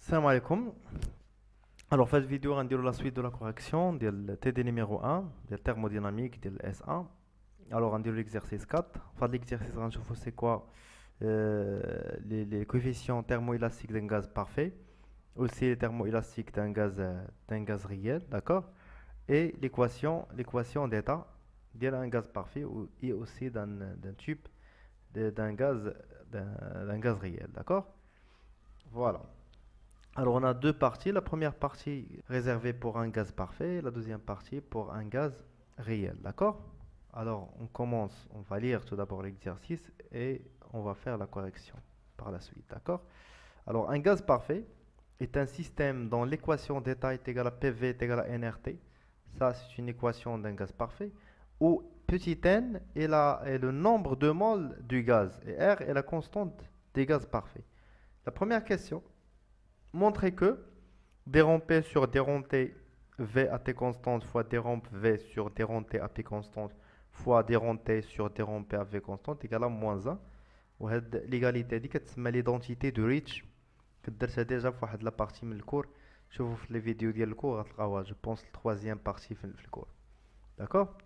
Salam alaikum. Alors, cette vidéo, on va la suite de la correction de TD numéro 1, de thermodynamique de S1. Alors, on va l'exercice 4. Enfin, l'exercice, on va voir c'est quoi les coefficients thermoélastiques d'un gaz parfait, aussi les thermoélastiques d'un gaz réel, d'accord? Et l'équation d'état d'un gaz parfait et aussi d'un tube d'un gaz réel, d'accord? Voilà. Alors, on a deux parties. La première partie réservée pour un gaz parfait, la deuxième partie pour un gaz réel. D'accord? Alors, on va lire tout d'abord l'exercice et on va faire la correction par la suite. D'accord? Alors, un gaz parfait est un système dont l'équation d'état est égale à PV est égale à nRT. Ça, c'est une équation d'un gaz parfait. Où petit n est le nombre de moles du gaz et R est la constante des gaz parfaits. La première question. Montrer que dérempé sur dérempé V à T constante fois dérempé V sur dérempé à P constante fois dérempé sur dérempé à V constante égale à moins 1. وهاد l'égalité دي كتسمى l'identité de Ricci كدرتها déjà في واحد لا partie من الكور. شوفوا في les vidéos ديال الكور غتلقاوها je pense la troisième partie في الكور. D'accord?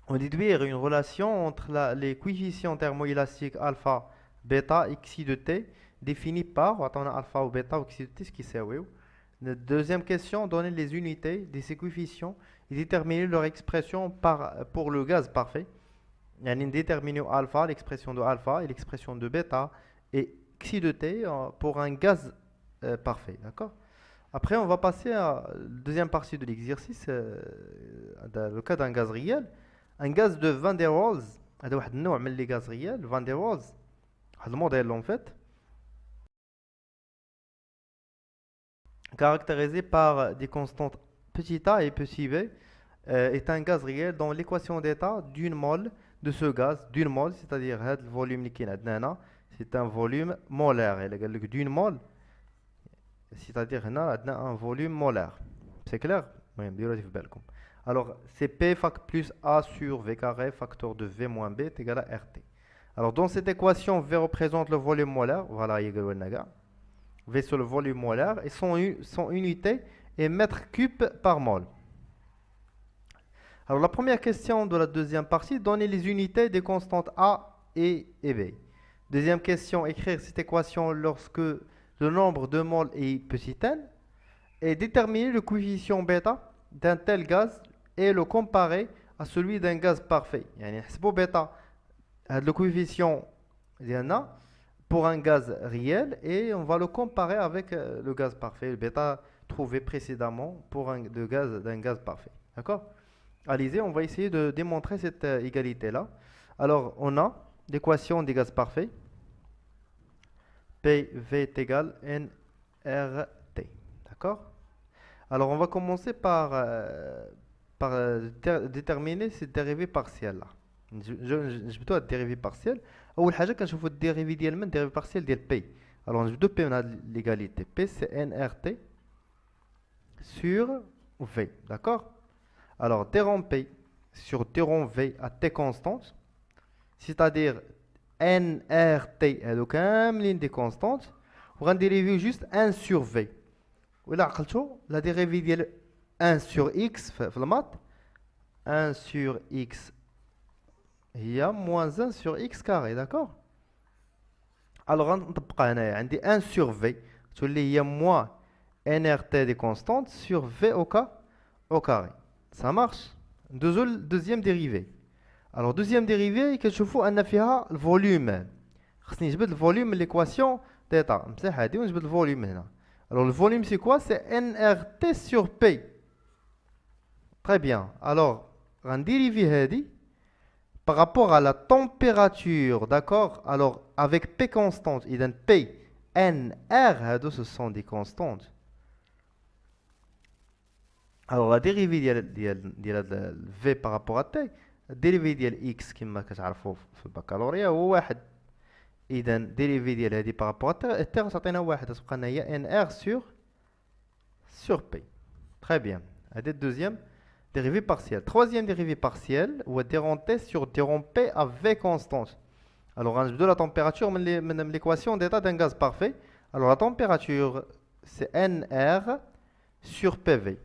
On déduire une relation entre les coefficients thermoélastiques alpha, bêta et xi de t définis par, on a alpha ou bêta ou xi de t, ce qui c'est, oui. La deuxième question, donner les unités de ces coefficients et déterminer leur expression pour le gaz parfait. Il y a une déterminer alpha, l'expression de alpha et l'expression de bêta et xi de t pour un gaz parfait, d'accord? Après, on va passer à la deuxième partie de l'exercice, dans le cas d'un gaz réel. Un gaz de Van der Waals, هذا واحد النوع من les gaz réels, Van der Waals, واحد الموديل en fait, caractérisé par des constantes petit a et petit b, est un gaz réel dont l'équation d'état d'une mole de ce gaz, d'une mole, c'est-à-dire هذا الفوليوم اللي كاين عندنا هنا, c'est un volume molaire. إلا قال لك d'une mole, c'est-à-dire هنا عندنا un volume molaire. C'est clair? المهم ديروا في بالكم. Alors, c'est P plus A sur V carré facteur de V moins B est égal à RT. Alors, dans cette équation, V représente le volume molaire. Voilà, V sur le volume molaire. Et son unité est mètre cube par mol. Alors, la première question de la deuxième partie, donner les unités des constantes A et B. Deuxième question, écrire cette équation lorsque le nombre de moles est petit n. Et déterminer le coefficient bêta d'un tel gaz et le comparer à celui d'un gaz parfait. يعني نحسبوا بيتا le coefficient ديالنا pour un gaz réel et on va le comparer avec le gaz parfait, le bêta trouvé précédemment pour le gaz d'un gaz parfait. D'accord? Allez-y, on va essayer de démontrer cette égalité-là. Alors, on a l'équation des gaz parfaits. PV est égal nRT. D'accord? Alors, on va commencer par déterminer cette dérivée partielle-là. نجبدوها الديريفي بارسيال. اول حاجه كنشوفوا الديريفي ديال من الديريفي بارسيال ديال بي. alors نجبدو بي من هاد l'égalité p c'est nRT sur v, d'accord? alors dérond p sur dérond v à t constante, c'est-à-dire nRT هادو كاملين دي constantes وغنديريفيو juste 1 sur v. ولا عقلتو لا ديريفي ديال 1 sur x في المات 1 sur x il y a moins 1 sur x carré, d'accord? Alors, غنطبقها هنايا عندي 1 sur v تولي هي moins nRT des constantes sur v au carré. Ça marche? Deuxième dérivée. Alors, deuxième dérivée كتشوفوا أن فيها الفوليوم. خصني نجبد الفوليوم من l'équation d'état. نمسح هادي ونجبد الفوليوم من هنا. Alors, le volume c'est quoi? C'est nRT sur p. Très bien. Alors, غنديريفي هادي par rapport à la température, d'accord? Alors, avec P constante, et P, N, R, ce sont des constantes. Alors, la dérivée de V par rapport à T, la dérivée de X, qui m'a كتعرفوا في البكالوريا هو واحد. إذا dérivée ديال هذه par rapport à T, تعطينا واحد تبقى لنا هي NR sur P. Très bien. هذه الدوزيام dérivée partielle. Troisième dérivée partielle, ou dérond T sur dérond P à V constante. Alors, on a la température, l'équation d'état d'un gaz parfait. Alors, la température c'est NR sur PV.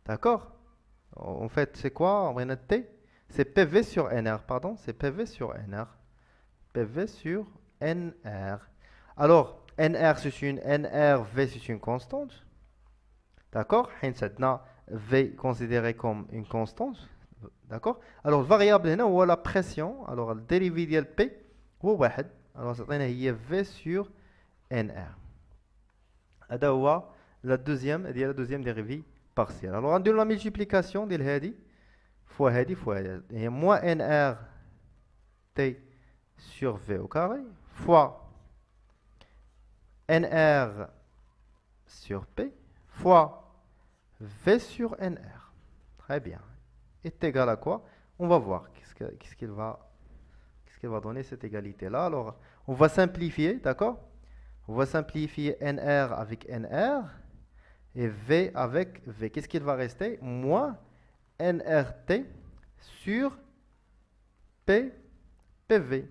D'accord? En fait, c'est quoi en réalité? C'est PV sur NR, pardon, c'est PV sur NR. PV sur NR. Alors, NR, c'est une NR, V, c'est une constante. D'accord? V considéré comme une constante. D'accord? Alors, le variable هنا هو la pression. Alors, le dérivé ديال P هو واحد. Alors, تعطينا هي V sur NR. هذا هو la deuxième dérivée partielle. Alors, on la multiplication ديال هذه fois هذه fois هذه. هي moins NR T sur V au carré fois NR sur P fois V sur NR. Très bien. Est égal à quoi? On va voir qu'est-ce qu'il va donner cette égalité-là. Alors, on va simplifier, d'accord? On va simplifier NR avec NR et V avec V. Qu'est-ce qu'il va rester? Moins NRT sur PV.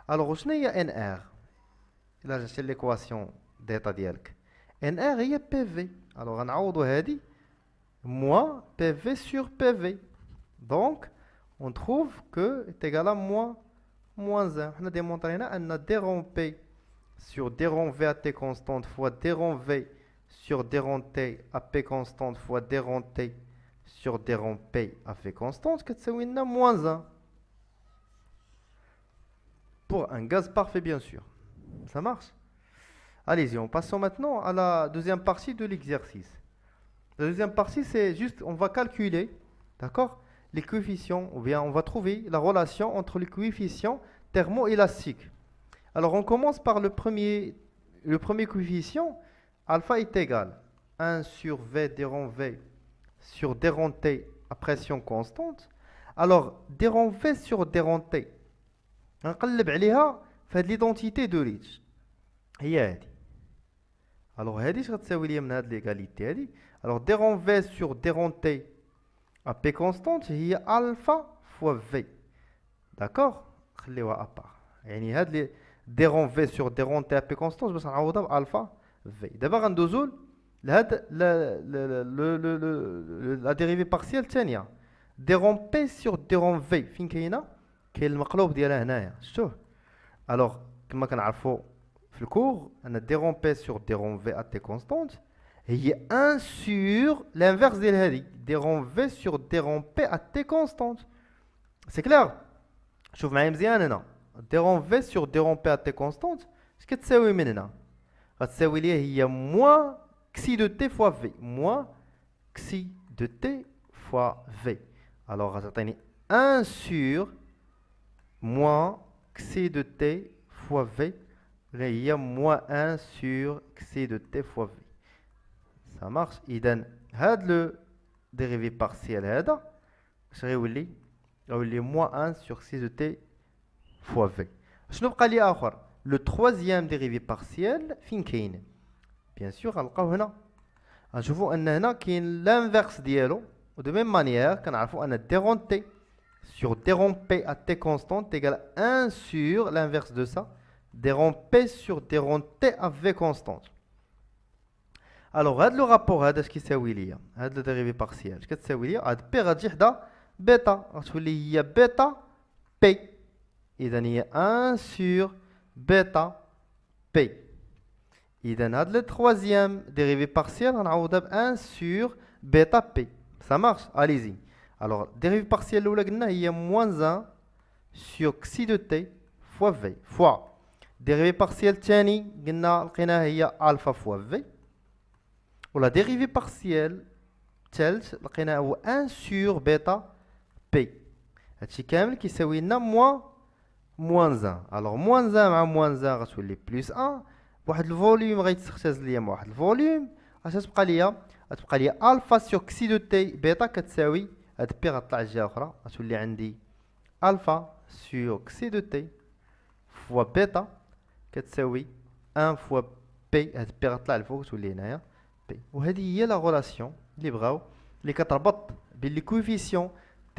Alors, شنو هي NR؟ إلا جات l'équation d'état ديالك. NR هي PV. Alors, غنعوضوا هذه moins PV sur PV. Donc, on trouve que est égal à moins 1. On a démontré un d rond P sur d rond V à T constante fois d rond V sur d rond T à P constante fois d rond T sur d rond P à V constante que c'est moins 1. Pour un gaz parfait, bien sûr. Ça marche? Allez-y, on passe maintenant à la deuxième partie de l'exercice. La deuxième partie, c'est juste, on va calculer, d'accord, les coefficients, ou bien on va trouver la relation entre les coefficients thermoélastiques. Alors, on commence par le premier coefficient, alpha est égal à 1 sur V d rond V sur d rond T à pression constante. Alors, d rond V sur d rond T, نقلب عليها في هذه l'identité de Ricci. هي هذه. Alors, هذه اش غتساوي لي من هذه l'égalité هذه. Alors, d rond V sur d rond T à P constante هي alpha fois V. D'accord? خليوها à part. يعني هاد d rond V sur d rond T à P constante باش نعوضها بألفا V. دابا غندوزو لهاد la dérivée partielle الثانية. d rond P sur d rond V فين كاين المقلوب ديالها هنايا. شفتوه؟ Alors, كما كنعرفوا في الكور ان d rond P sur d rond V à T constante هي 1 sur l'inverse ديال هذه d rond V sur d rond P à T constante. C'est clair؟ شوف معايا مزيان هنا d rond V sur d rond P à T constante اش كتساوي من هنا؟ غتساوي لي هي moins xi de T fois V moins xi de T fois V. Alors غتعطيني 1 sur moins xi de T fois V هي moins 1 sur xi de T fois V. Ça marche. إذا هاد لو dérivé partiel هذا اش غيولي؟ غيولي moins 1 sur xi de T fois V. شنو بقى لي آخر؟ Le troisième dérivé partiel فين كاين؟ Bien sûr غنلقاو هنا. غنشوفوا أن هنا كاين l'inverse ديالو. و de même manière كنعرفوا أن d rond T sur d rond P à T constante égale 1 sur l'inverse de ça d rond P sur d rond T à V constante. Alors هاد لو رابور هذا اش كيساوي ليا؟ هاد لو ديريفي بارسيال اش كتساوي ليا؟ هاد بي غتجي حدا بيتا غتولي هي بيتا بي. إذا هي 1 sur bêta P. إذا هاد لو troisième dérivé partiel غنعوضها ب 1 sur bêta P. Ça marche? Allez-y. Alors, dérivé partiel الأولى قلنا هي moins 1 sur xi de T fois V fois dérivé partiel الثاني قلنا لقيناها هي alpha fois V. ولا dérivé partiel الثالث لقيناه هو 1 sur bêta P. هادشي كامل كيساوي لنا moins 1. Alors, moins 1 مع moins 1 غتولي plus 1. بواحد الفوليوم غيتختزل ليا مع واحد الفوليوم. اش غتبقى ليا؟ غتبقى ليا الفا سور كسي دو تي بيتا كتساوي هاد بي غطلع الجهه الاخرى غتولي عندي الفا سور كسي دو تي فوا بيتا كتساوي 1 فوا بي. هاد بي غطلع لفوق تولي هنايا بي. وهذه هي لا غولاسيون اللي بغاو اللي كتربط بين لي كوفيسيون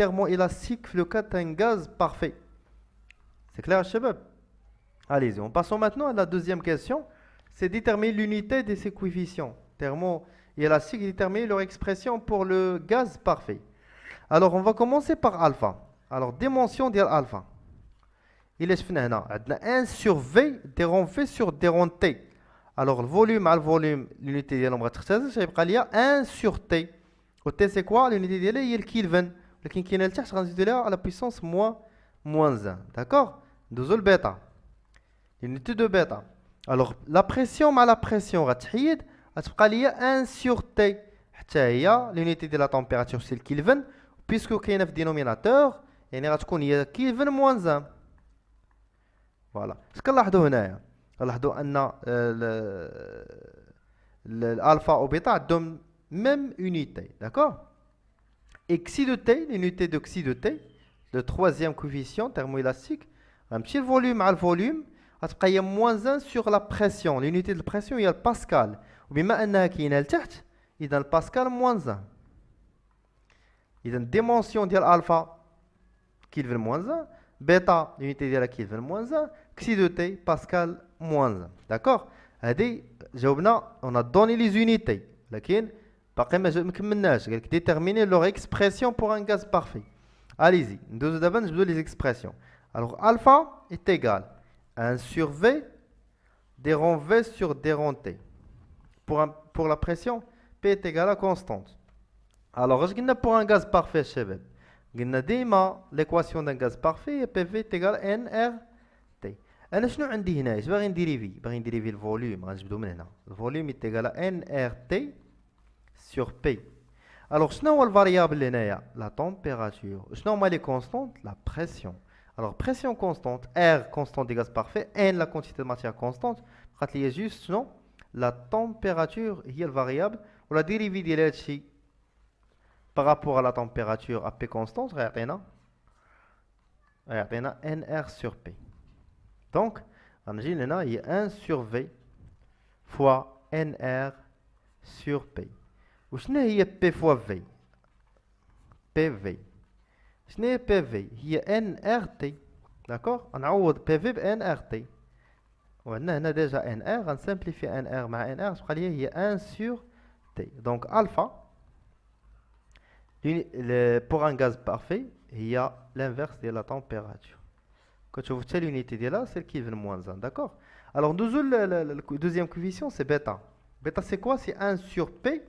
thermoélastique في لو كا تان غاز بارفait. C'est clair, Shabab? Allez-y, on passe maintenant à la deuxième question. c'est déterminer l'unité de ces coefficients thermo et élastiques et déterminer leur expression pour le gaz parfait. Alors, on va commencer par alpha. Alors, dimension de alpha. Il est fini هنا. عندنا 1 sur V dérond V sur dérond T. Alors, le volume à le volume, l'unité ديالهم غتختزل غيبقى ليا 1 sur T. و T c'est quoi? L'unité ديالها هي الكيلفن. ولكن كاينه لتحت غنزيدو ليها على puissance moins 1. D'accord? ندوزو لبيتا. L'unité de bêta. Alors, la pression مع la pression غتحيد غتبقى ليا 1 sur T. حتى هي l'unité de la température c'est le Kelvin. Puisque كاينه في dénominateur يعني غتكون هي Kelvin moins 1. Voilà. Ce que نلاحظوا هنايا نلاحظوا ان l'alpha ou bêta عندهم même unité. D'accord? Xi de T, l'unité de Xi de T, le troisième coefficient thermoélastique, un petit volume à le volume, غتبقى هي moins 1 sur la pression. L'unité de pression هي الباسكال. وبما انها كاينه لتحت اذا الباسكال moins 1. اذا الديمونسيون ديال الفا كيلفن moins 1, بيتا l'unité ديالها كيلفن moins 1, xi de T pascal moins 1. D'accord? هذه جاوبنا on a donné les unités لكن باقي ما كملناش. قالك déterminer leur expression pour un gaz parfait. Allez-y, ندوزو دابا نجبدو les expressions. Alors alpha est égal à 1 sur V dérond V sur dérond T. Pour la pression, P est égal à constante. Alors, اش قلنا pour un gaz parfait الشباب؟ قلنا ديما l'équation d'un gaz parfait PV est égal à nRT. انا شنو عندي هنا؟ اش باغي نديريفي؟ باغي نديريفي الفوليوم. غنجبدو من هنا. الفوليوم est égal à nRT sur P. Alors, شنو هو الفاريابل هنايا؟ la température. شنو هما les constantes؟ la pression. Alors, pression constante, R constante des gaz parfaits, N la quantité de matière constante. Il y a juste non, la température est la variable, ou la dérivée de l'H par rapport à la température à P constante, NR sur P. Donc, on a il y a 1 sur V fois NR sur P. Ou ce n'est pas P fois V. PV. شنو هي PV؟ هي NRT. داكوغ نعوض PV ب NRT وعندنا هنا ديجا NR غنسامبليفي NR مع NR تبقى لي هي 1 sur T. Donc alpha pour un gaz parfait هي l'inverse de la température. كتشوفوا حتى l'unité ديالها c'est Kelvin moins 1. D'accord? Alors ندوزو le deuxième coefficient c'est bêta. Bêta c'est quoi? C'est 1 sur P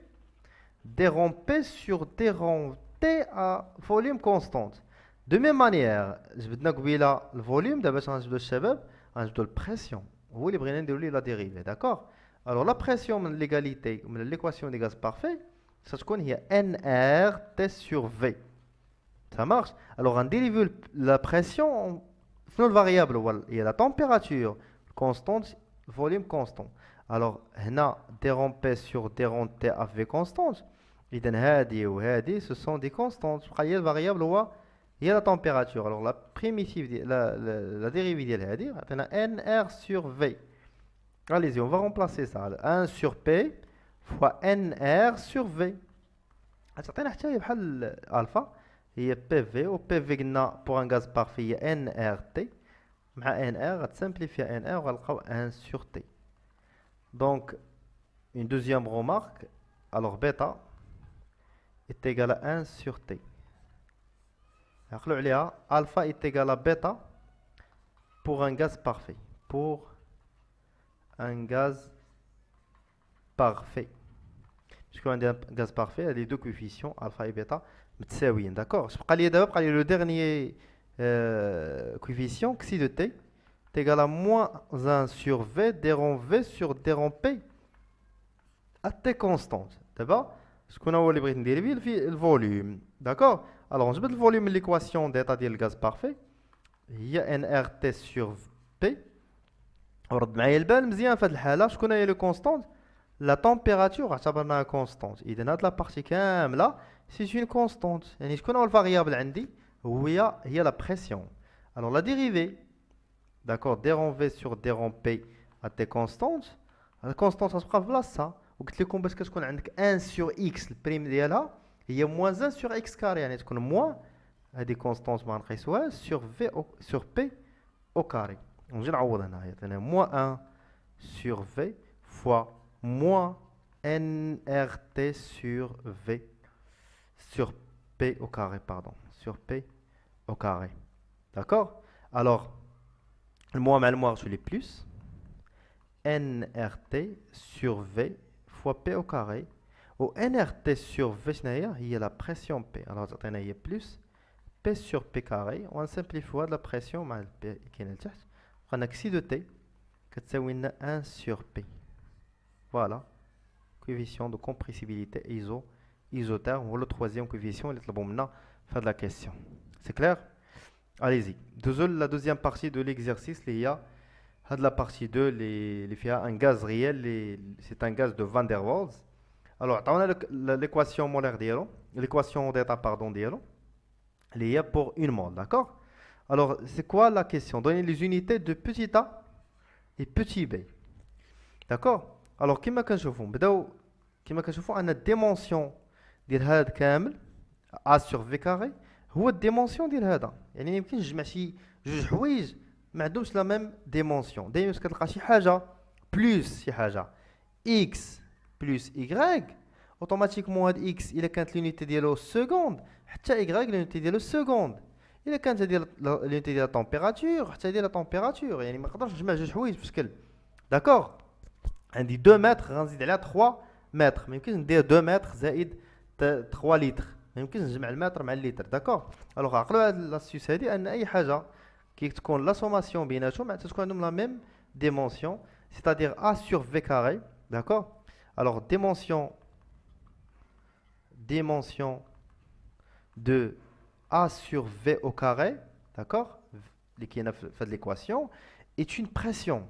dérond P sur dérond T à volume constante. De même manière, جبدنا قبيله الفوليوم دابا غنجبدو الشباب غنجبدو البريسيون هو اللي بغينا نديرو ليه لا ديريفي. داكور؟ الوغ لا بريسيون من ليغاليتي ومن ليكواسيون دي غاز بارفي ستكون هي NR T sur V. Ça marche? Alors غنديريفيو لا بريسيون شنو الفاريابل هي لا تمبيراتور كونستانت الفوليوم كونستانت. الوغ هنا ديرون P sur ديرون T à V constante. إذن هذه وهذه ce sont des constantes. تبقى هي الفاريابل هو هي لا température. Alors la primitive la dérivée ديال هذه عطينا NR sur V. Allez-y, on va remplacer ça. 1 sur P fois NR sur V. غتعطينا حتى هي بحال الفا هي PV و PV قلنا pour un gaz parfait هي NRT مع NR غتسامبليفي NR وغنلقاو 1 sur T. Donc une deuxième remarque. Alors bêta est égal à 1 sur T. Alpha est égal à bêta pour un gaz parfait. Pour un gaz parfait. Puisqu'on a un gaz parfait, il y a les deux coefficients, alpha et bêta, متساويين. D'accord? Le dernier coefficient, xi de T, est égal à moins 1 sur V, dérond V sur dérond P à T constante. D'accord? Ce qu'on a voulu dire, le volume. D'accord? Alors, on جبد الفوليوم من l'équation d'état ديال الغاز parfait هي NRT sur P. ورد معايا البال مزيان في هذه الحالة شكون هي لو كونستانت؟ لا تمبيراتور اعتبرناها كونستانت. إذا هاد لابارتي كاملة سي اون كونستانت. يعني شكون هو الفاريابل عندي؟ هي لا بريسيون. Alors la dérivée, d'accord, dérond V sur dérond P à T constante. La constante غتبقى في بلاصتها. وقلت لكم باش كتكون عندك 1 sur X البريم ديالها هي moins 1 sur X carré. يعني تكون موان هذه كونستانت ما نقيسوهاش sur V sur P au carré. نجي نعوض هنا يعطينا moins 1 sur V fois moins nRT sur V sur P au carré, pardon, sur P au carré. D'accord? Alors, le moins mal moins, je l'ai plus. nRT sur V fois P au carré. Au nRT sur V, il y a la pression P. Alors, il y a plus P sur P carré. On simplifie de la pression, on a que si de T, que c'est 1 sur P. Voilà. Coefficient de compressibilité isotherme. Voilà le troisième coefficient. Il est de la question. C'est clair? Allez-y. La deuxième partie de l'exercice, il y a la partie 2, il y a un gaz réel, c'est un gaz de Van der Waals. Alors, on a l'équation molaire d'Ielo, l'équation d'état, pardon, d'Ielo, il y a pour une mole, d'accord? Alors, c'est quoi la question? Donner les unités de petit a et petit b. D'accord? Alors, كما كنشوفوا on a dimension ديال هذا كامل a sur v carré هو الديمونسيون ديال هذا. يعني ما يمكنش نجمع شي جوج حوايج ما عندهمش لا ميم ديمونسيون. دايما كتلقى شي حاجه بلس شي حاجه x بلس y اوتوماتيكمون هاد x الا كانت لونيتي ديالو سكوند حتى y لونيتي ديالو سكوند. الا كانت ديال لونيتي ديال التمبيراتور حتى ديال التمبيراتور. يعني ما نقدرش نجمع جوج حوايج بشكل. داكوغ؟ عندي 2 متر غنزيد عليها 3 متر. ما يمكنش ندير 2 متر زائد 3 لتر. ما يمكنش نجمع المتر مع اللتر. داكوغ؟ الوغ عقلوا هاد لاستيوس هادي ان اي حاجه كي تكون لا سوماسيون بيناتهم معناتها تكون عندهم لا ميم dimension, c'est-à-dire a sur v carré, d'accord? Alors dimension de a sur v au carré, d'accord? qui est fait de l'équation est une pression.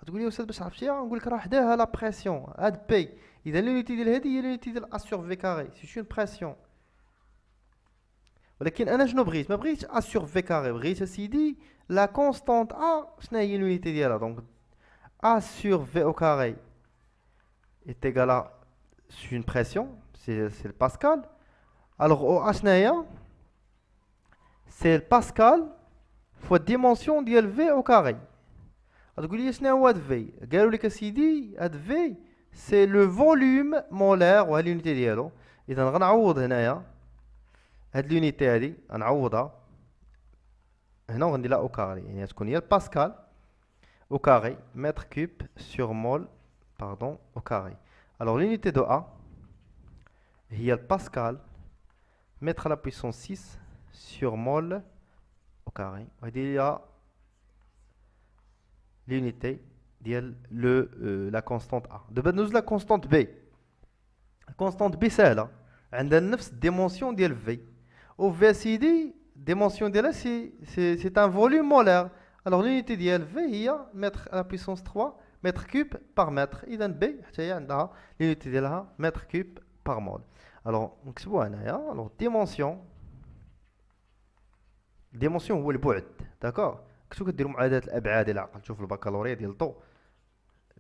تقول لي استاذ باش عرفت شي نقول لك راه حداها لا بريسيون هاد بي. اذا لونيتي ديال هادي هي لونيتي ديال ا سور في كاري سي اون بريسيون. ولكن انا شنو بغيت؟ ما بغيتش ا سور في كاري، بغيت اسيدي لا كونستانت ا شنو هي لونيتي ديالها. دونك a sur v au carré est égal à une pression, c'est le pascal. Alors au h c'est le pascal fois dimension de v au carré. تقول لي شنو هو هاد في؟ قالوا لك اسيدي هاد في سي لو فوليوم مولير وها لونيتي ديالو. اذا غنعوض هنايا هاد لونيتي هادي غنعوضها هنا وغندير لها او كاري. يعني تكون هي الباسكال au carré, mètre cube sur mol, pardon, au carré. Alors l'unité de A, il y a le pascal, mètre à la puissance 6 sur mol au carré. Il y a l'unité, la constante A. De nous la constante B. La constante B c'est là. Elle a la dimension de V. Au VCD, dimension de là, c'est un volume molaire. Alors l'unité de V est mètre à la puissance 3 mètre cube par mètre. Et dans B, l'unité de là, mètre cube par mol. Alors, alors dimension هو البعد. d'accord. كنتو كديروا معادله الابعاد الى عقلتوا في البكالوريا ديال الضوء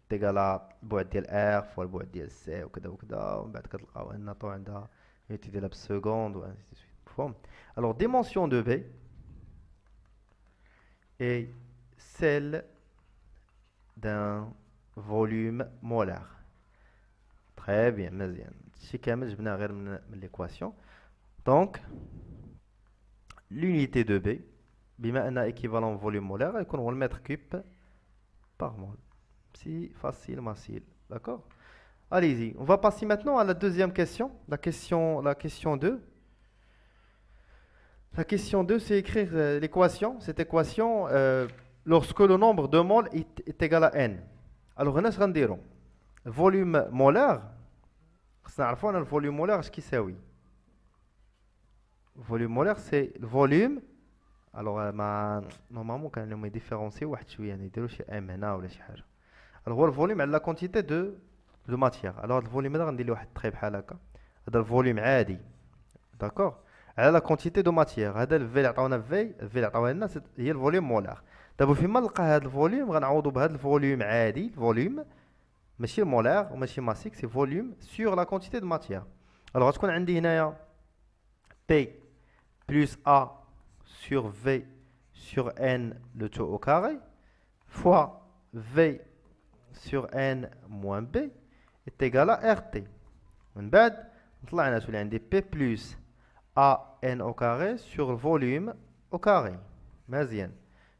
تيغالا البعد ديال ار فوا البعد ديال سي وكذا وكذا، ومن بعد كتلقاو ان طو عندها يونيتي ديالها بالسكوند و انسي دو سويت. مفهوم؟ الوغ ديمونسيون دو بي est celle d'un volume molaire. Très bien, مزيان. هادشي كامل جبناه غير من l'équation. Donc l'unité de B بما أنها équivalent volume molaire يكون هو المتر كوب par mol. Si facile, facile. D'accord? Allez-y. On va passer maintenant à la deuxième question. La question 2. La question 2, c'est écrire l'équation. Cette équation, lorsque le nombre de moles est égal à n. Alors, on va dire le volume molaire. Le volume molaire, ce qui c'est oui. Le volume molaire, c'est le volume. Alors, normalement, quand on différencier, on va dire chez m هنا ولا شي حاجة. Alors, le volume est la quantité de matière. Alors, le volume, on va dire très بحال هكا. هذا الفوليوم عادي. D'accord? على لا كونتيتي دو ماتيير. هذا الفي اللي عطاونا الفي اللي عطاوها لنا هي الفوليوم مولار. دابا فيما نلقى هذا الفوليوم غنعوضو بهذا الفوليوم عادي. الفوليوم ماشي مولار وماشي ماسيك، سي فوليوم سور لا كونتيتي دو ماتيير. الوغ غتكون عندي هنايا بي بلس ا سور في سور ان لو تو او كاري فوا في sur n moins b est égal à rt. من بعد طلعنا تولي عندي p plus a n au carré sur le volume au carré. مزيان.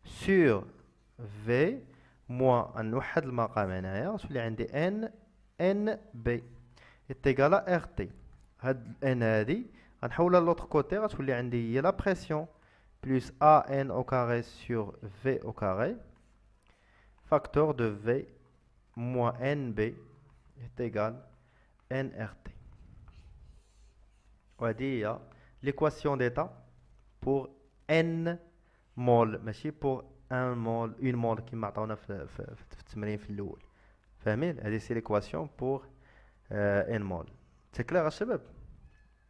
sur v moins نوحد المقام هنايا تولي عندي n b est égal à rt. هاد n هادي غنحولها للوتر كوتي غتولي عندي هي لا بريسيون plus an au carré sur v au carré facteur de v moins nb est égal nrt. وهذه هي l'équation d'état pour n mol ماشي pour un mol une mol كيما عطاونا في التمرين في الاول. فاهمين؟ هذه سي l'équation pour n mol. C'est clair الشباب؟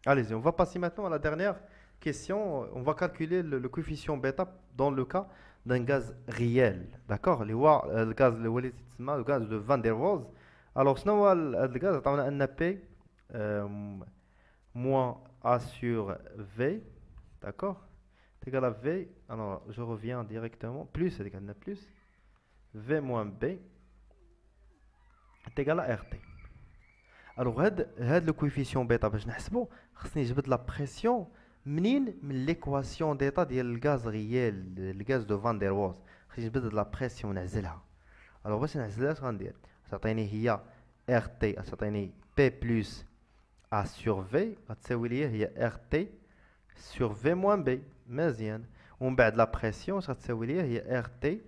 Allez-y, on va passer maintenant à la dernière question. On va calculer le coefficient bêta dans le cas d'un gaz réel. D'accord? Le gaz le gaz de Van der Waals. Alors, شنو le gaz عطاونا ان P moins A sur V. D'accord? C'est égal à V. Alors, je reviens directement. Plus, c'est égal à plus. V moins B est égal à RT. Alors, هاد le coefficient bêta باش نحسبو خصني نجبد لا بريسيون منين من ليكواسيون ديتا ديال الغاز ريال الغاز دو فان دير وولز. خصني نجبد لا بريسيون نعزلها. الوغ باش نعزلها اش غندير؟ تعطيني هي ار تي تعطيني بي بلس ا سور في غتساوي ليا هي ار تي سور في موان بي. مزيان. ومن بعد لا بريسيون اش غتساوي ليا هي ار تي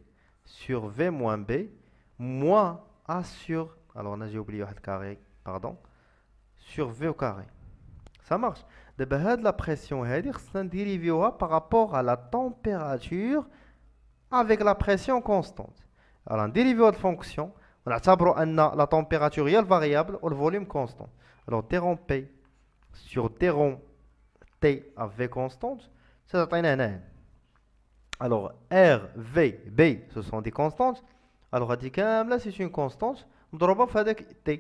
سور في موان بي موان ا سور الوغ انا جاوب لي واحد كاري pardon sur v au carré. Ça marche. دابا هاد لا بريسيون هادي خصنا نديريفيوها par rapport à la température avec la pression constante. Alors نديريفيو هاد الفونكسيون ونعتبروا ان لا température هي الفاريابل و الفوليوم كونستون. alors d rond p sur d rond t à v constante ça تعطينا هنا. alors r v b ce sont des constantes. alors هادي كامله c'est une constante مضروبه في هذاك t.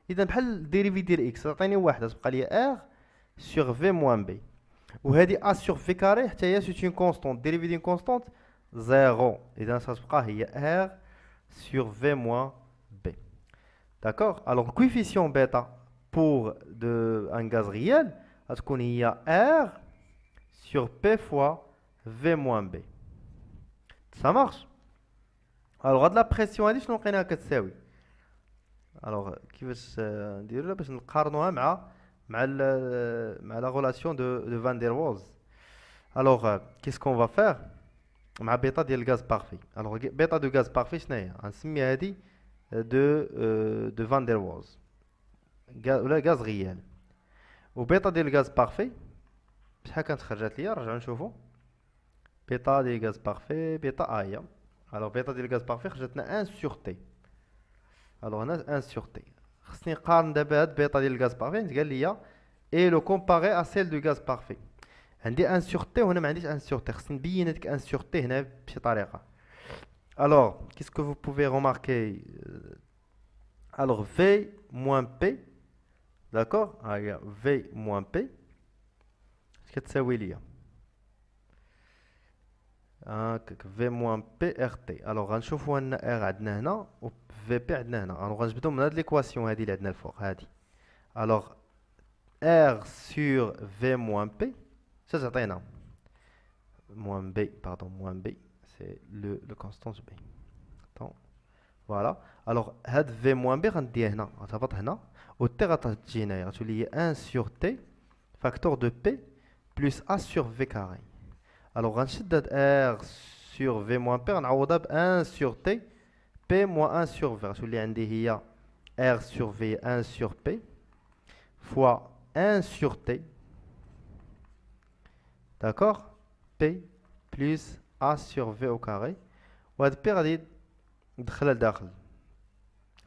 اذا بحال ديريفي ديال اكس تعطيني واحده تبقى لي ار سور في موان بي وهذه ا سور في كاري حتى هي سيت اون كونستونت ديريفي ديال كونستونت زيرو. اذا غتبقى هي ار سور في موان بي. داكوغ. الوغ كويفيسيون بيتا بور دو ان غاز ريال غتكون هي ار سور بي فوا في موان بي. سا مارش. الوغ هاد لا بريسيون هادي شنو لقيناها كتساوي؟ الوغ كيفاش نديروها باش نقارنوها مع la relation de Van der Waals. alors qu'est-ce qu'on va faire مع بيتا ديال الغاز بارفي؟ alors بيتا دو غاز بارفي شنو هي؟ غنسمي هادي دو Van der Waals ولا غاز ريال. وبيتا ديال الغاز بارفي شحال كانت خرجت ليا؟ نرجعو نشوفو بيتا ديال الغاز بارفي بيتا هي. alors بيتا ديال الغاز بارفي خرجتنا 1 sur T. alors هنا 1 sur T. خصني نقارن دابا هاد بيتا ديال الغاز بارفي قال لي اي لو كومباري ا سيل دو غاز بارفي. عندي 1 sur T وهنا ما عنديش 1 sur T. خصني نبين هذيك 1 sur T هنا بشي طريقه. alors qu'est-ce que vous pouvez remarquer? alors V moins P d'accord. ها هي V moins P اش كتساوي ليا؟ هاكاك في موان بي ار تي. الوغ غنشوفو ان ار عندنا هنا و في بي عندنا هنا. الوغ غنجبدو من هاد ليكواسيون هادي اللي عندنا الفوق هادي. الوغ ار سور في موان بي شنو تعطينا؟ موان بي باردون موان بي سي لو كونستانس بي. طون فوالا. الوغ هاد في موان بي غنديها هنا غتهبط هنا و تي غتجي هنايا غتولي هي 1 سور تي فاكتور دو بي بلس ا سور في كاري. الوغ غنشد هاد ار سور في موان بي غنعوضها ب 1 سور تي بي موان 1 سور في غتولي عندي هي ار سور في 1 سور بي فوا 1 سور تي داكوغ بي بلس ا سور في او كاري. وهاد بي غادي ندخلها لداخل.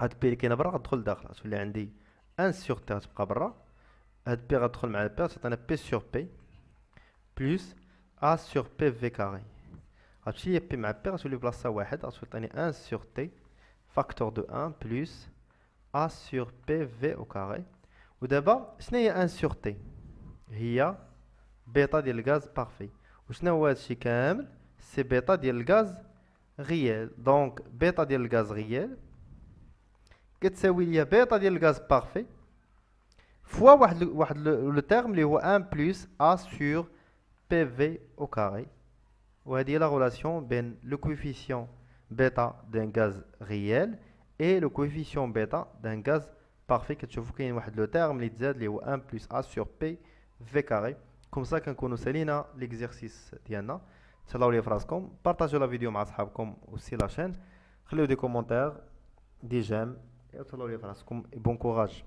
هاد بي اللي كاينه برا غتدخل لداخل غتولي عندي 1 سور تي غتبقى برا. هاد بي غتدخل مع البي غتعطينا بي سور بي بلس A sur PV carré. غتمشي بي مع بي غتولي بلاصة واحد غتعطيني 1 sur T فاكتور دو 1 بلس A sur PV au carré. ودابا شنو هي 1 sur T؟ هي بيتا ديال الغاز بارفي. وشنو هو هادشي كامل؟ سي بيتا ديال الغاز ريال. دونك بيتا ديال الغاز ريال كتساوي ليا بيتا ديال الغاز بارفي فوا واحد لو تيرم اللي هو 1 بلس ا سور بي في او كاري. وهذه هي لا غولاسيون بين لو كويفيسيون بيتا دان غاز ريال اي لو كويفيسيون بيتا دان غاز بارفي. كتشوفوا كاين واحد لو تيرم اللي تزاد اللي هو 1 بلس ا سور بي في كاري. كوم سا كنكونوا سالينا ليكزيرسيس ديالنا. تهلاو ليا فراسكم، بارطاجيو لا فيديو مع صحابكم وسي لاشين، خليو دي كومونتير دي جيم، et تهلاو ليا فراسكم. بون كوراج.